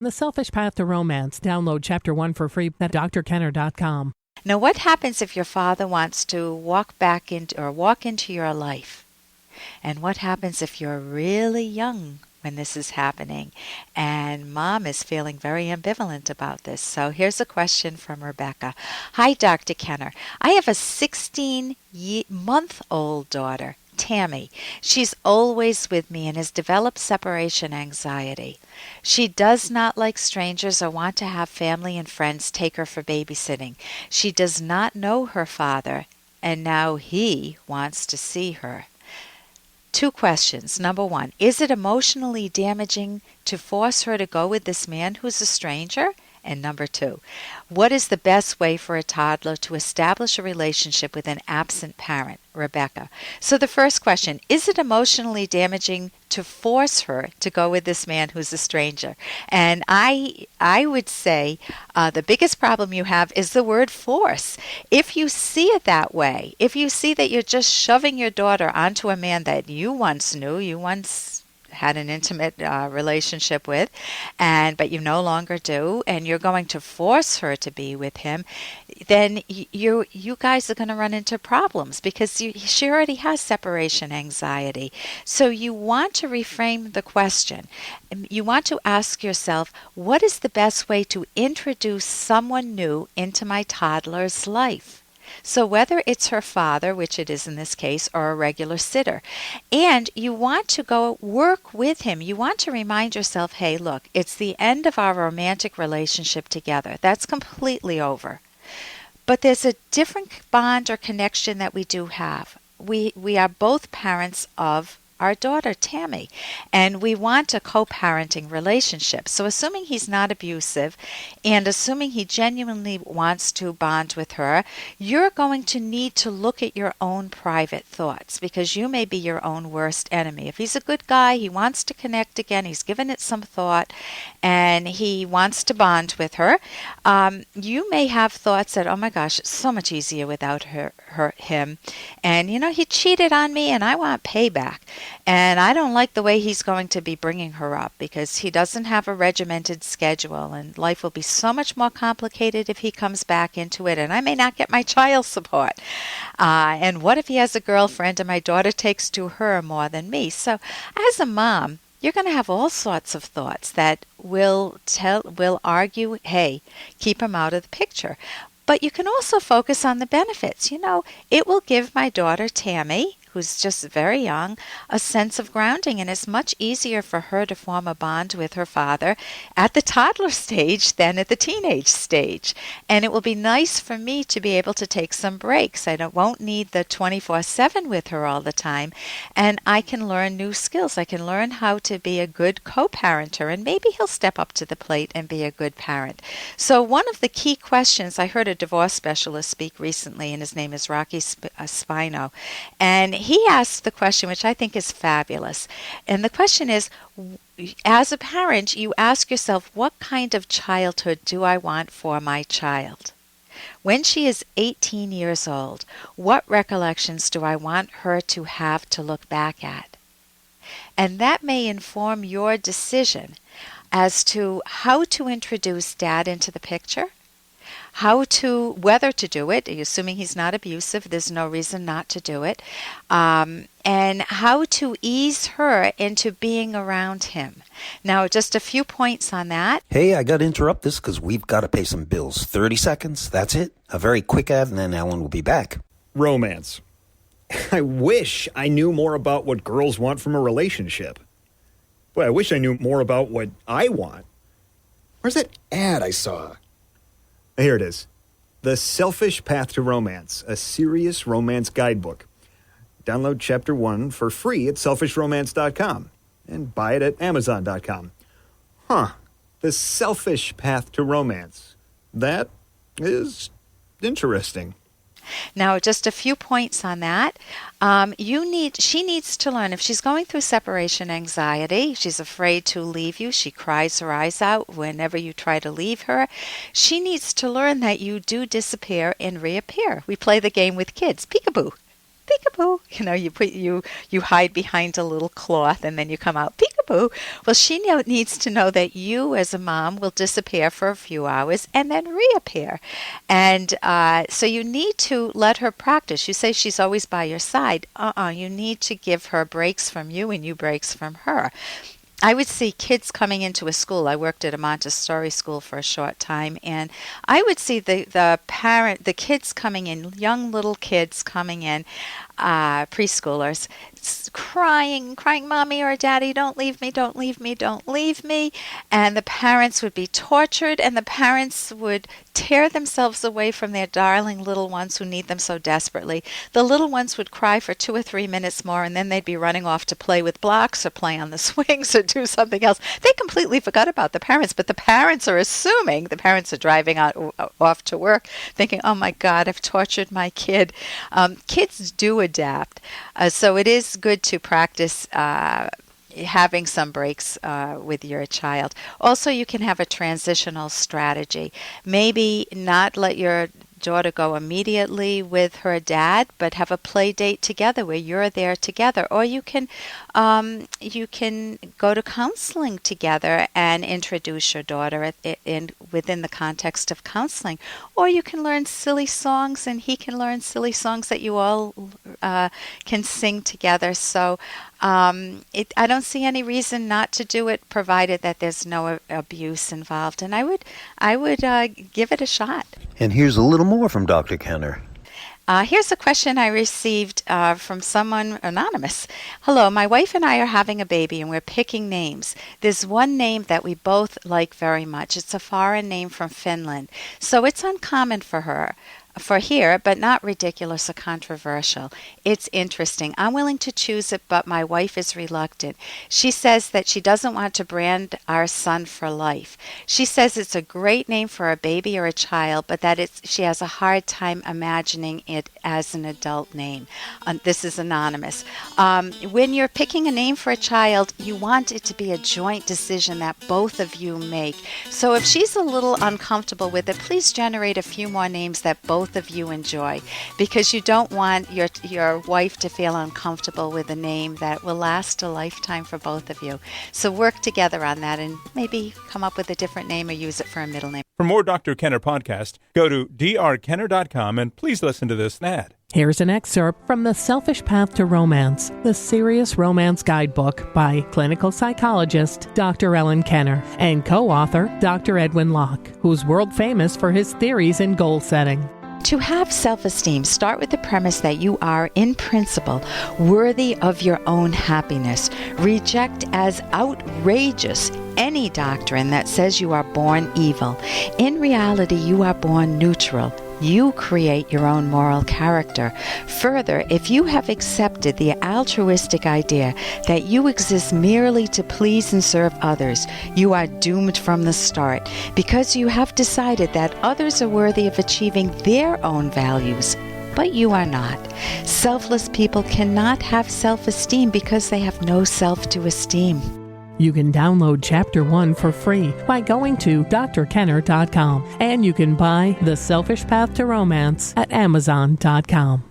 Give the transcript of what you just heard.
The Selfish Path to Romance. Download Chapter 1 for free at drkenner.com. Now, what happens if your father wants to walk into your life? And what happens if you're really young when this is happening? And mom is feeling very ambivalent about this. So here's a question from Rebecca. Hi, Dr. Kenner. I have a 16-month-old daughter, Tammy. She's always with me and has developed separation anxiety. She does not like strangers or want to have family and friends take her for babysitting. She does not know her father, and now he wants to see her. 2 questions. Number 1, is it emotionally damaging to force her to go with this man who's a stranger? And number 2, what is the best way for a toddler to establish a relationship with an absent parent? Rebecca. So the first question, is it emotionally damaging to force her to go with this man who's a stranger? And I would say the biggest problem you have is the word force. If you see it that way, if you see that you're just shoving your daughter onto a man that you once knew, you once had an intimate relationship with, but you no longer do, and you're going to force her to be with him, then you guys are going to run into problems because she already has separation anxiety. So you want to reframe the question. You want to ask yourself, what is the best way to introduce someone new into my toddler's life? So whether it's her father, which it is in this case, or a regular sitter, and you want to go work with him. You want to remind yourself, hey, look, it's the end of our romantic relationship together. That's completely over. But there's a different bond or connection that we do have. We are both parents of our daughter, Tammy, and we want a co-parenting relationship. So assuming he's not abusive and assuming he genuinely wants to bond with her, you're going to need to look at your own private thoughts because you may be your own worst enemy. If he's a good guy, he wants to connect again, he's given it some thought, and he wants to bond with her, you may have thoughts that, oh my gosh, it's so much easier without him. And he cheated on me and I want payback. And I don't like the way he's going to be bringing her up because he doesn't have a regimented schedule and life will be so much more complicated if he comes back into it and I may not get my child support. And what if he has a girlfriend and my daughter takes to her more than me? So as a mom, you're going to have all sorts of thoughts that will argue, hey, keep him out of the picture. But you can also focus on the benefits. It will give my daughter Tammy, who's just very young, a sense of grounding, and it's much easier for her to form a bond with her father at the toddler stage than at the teenage stage. And it will be nice for me to be able to take some breaks. I won't need the 24/7 with her all the time, and I can learn new skills. I can learn how to be a good co-parenter, and maybe he'll step up to the plate and be a good parent. So one of the key questions, I heard a divorce specialist speak recently, and his name is Rocky Spino, and he asked the question, which I think is fabulous. And the question is, as a parent, you ask yourself, what kind of childhood do I want for my child? When she is 18 years old, what recollections do I want her to have to look back at? And that may inform your decision as to how to introduce Dad into the picture, whether to do it, assuming he's not abusive, there's no reason not to do it, and how to ease her into being around him. Now, just a few points on that. Hey, I got to interrupt this because we've got to pay some bills. 30 seconds, that's it. A very quick ad, and then Ellen will be back. Romance. I wish I knew more about what girls want from a relationship. Boy, I wish I knew more about what I want. Where's that ad I saw? Here it is. The Selfish Path to Romance, a serious romance guidebook. Download Chapter 1 for free at selfishromance.com and buy it at amazon.com. The Selfish Path to Romance. That is interesting. Now, just a few points on that. She needs to learn, if she's going through separation anxiety, she's afraid to leave you, she cries her eyes out whenever you try to leave her, she needs to learn that you do disappear and reappear. We play the game with kids, peekaboo. Peekaboo. You hide behind a little cloth and then you come out, peekaboo. boo-boo. Well, she needs to know that you as a mom will disappear for a few hours and then reappear. And so you need to let her practice. You say she's always by your side. You need to give her breaks from you and you breaks from her. I would see kids coming into a school. I worked at a Montessori school for a short time, and I would see the kids coming in, young little kids coming in, preschoolers, crying, "Mommy or Daddy, don't leave me, don't leave me, don't leave me." And the parents would be tortured, and the parents would tear themselves away from their darling little ones who need them so desperately. The little ones would cry for 2 or 3 minutes more, and then they'd be running off to play with blocks or play on the swings or do something else. They completely forgot about the parents, but the parents are assuming, the parents are driving off to work thinking, "Oh my God, I've tortured my kid." Kids do adapt. So it is good to practice having some breaks with your child. Also, you can have a transitional strategy. Maybe not let your daughter go immediately with her dad, but have a play date together where you're there together. Or you can go to counseling together and introduce your daughter within the context of counseling. Or you can learn silly songs and he can learn silly songs that you all can sing together. So I don't see any reason not to do it, provided that there's no abuse involved. And I would give it a shot. And here's a little more from Dr. Kenner. Here's a question I received from someone anonymous. "Hello, my wife and I are having a baby and we're picking names. There's one name that we both like very much. It's a foreign name from Finland. So it's uncommon for here, but not ridiculous or controversial. It's interesting. I'm willing to choose it, but my wife is reluctant. She says that she doesn't want to brand our son for life. She says it's a great name for a baby or a child, but that she has a hard time imagining it as an adult name." This is anonymous. When you're picking a name for a child, you want it to be a joint decision that both of you make. So if she's a little uncomfortable with it, please generate a few more names that both of you enjoy, because you don't want your wife to feel uncomfortable with a name that will last a lifetime for both of you. So work together on that and maybe come up with a different name or use it for a middle name. For more Dr. Kenner podcast, go to drkenner.com and please listen to this ad. Here's an excerpt from The Selfish Path to Romance, the Serious Romance Guidebook by clinical psychologist Dr. Ellen Kenner and co-author Dr. Edwin Locke, who's world famous for his theories in goal setting. To have self-esteem, start with the premise that you are, in principle, worthy of your own happiness. Reject as outrageous any doctrine that says you are born evil. In reality, you are born neutral. You create your own moral character. Further, if you have accepted the altruistic idea that you exist merely to please and serve others, you are doomed from the start, because you have decided that others are worthy of achieving their own values, but you are not. Selfless people cannot have self-esteem because they have no self to esteem. You can download Chapter 1 for free by going to drkenner.com, and you can buy The Selfish Path to Romance at amazon.com.